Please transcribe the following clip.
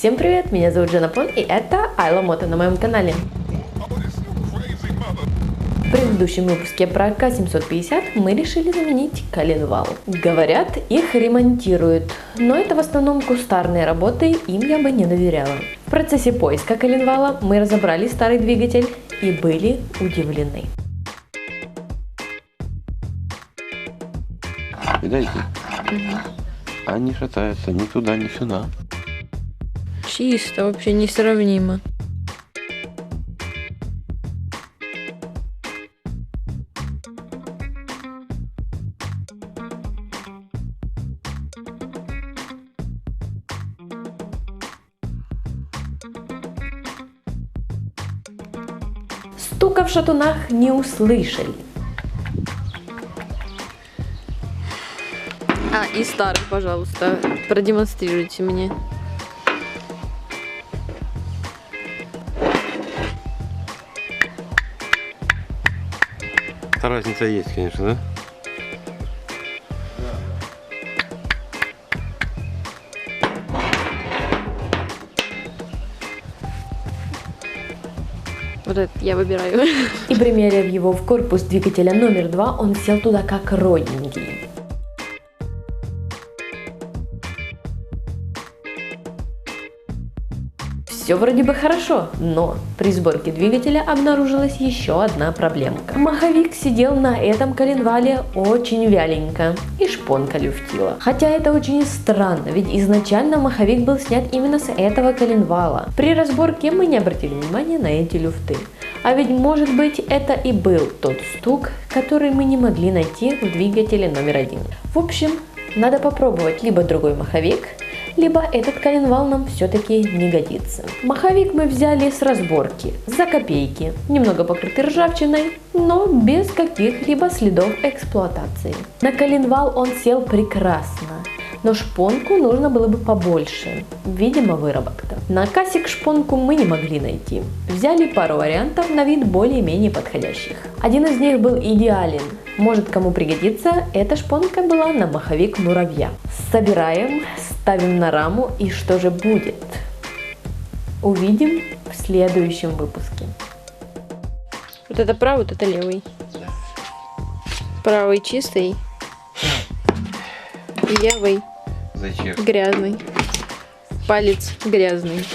Всем привет, меня зовут Жанапон, и это Айла Мото на моем канале. В предыдущем выпуске про К750 мы решили заменить коленвал. Говорят, их ремонтируют, но это в основном кустарные работы, им я бы не доверяла. В процессе поиска коленвала мы разобрали старый двигатель и были удивлены. Видите? Они шатаются ни туда, ни сюда. Чисто, вообще несравнимо. Стука в шатунах не услышали. И старый, пожалуйста, продемонстрируйте мне. Разница есть, конечно, да? Вот этот я выбираю. И примерив его в корпус двигателя номер 2, он сел туда как родненький. Все вроде бы хорошо, но при сборке двигателя обнаружилась еще одна проблемка. Маховик сидел на этом коленвале очень вяленько, и шпонка люфтила. Хотя это очень странно, ведь изначально маховик был снят именно с этого коленвала. При разборке мы не обратили внимания на эти люфты. А ведь может быть это и был тот стук, который мы не могли найти в двигателе номер 1. В общем, надо попробовать либо другой маховик, либо этот коленвал нам все-таки не годится. Маховик мы взяли с разборки, за копейки, немного покрытый ржавчиной, но без каких-либо следов эксплуатации. На коленвал он сел прекрасно, но шпонку нужно было бы побольше, видимо выработка. На касик шпонку мы не могли найти. Взяли пару вариантов на вид более-менее подходящих. Один из них был идеален. Может кому пригодится, эта шпонка была на маховик муравья. Собираем, ставим на раму, и что же будет? Увидим в следующем выпуске. Вот это правый, вот это левый. Правый чистый. Левый Зачем? грязный. Палец грязный.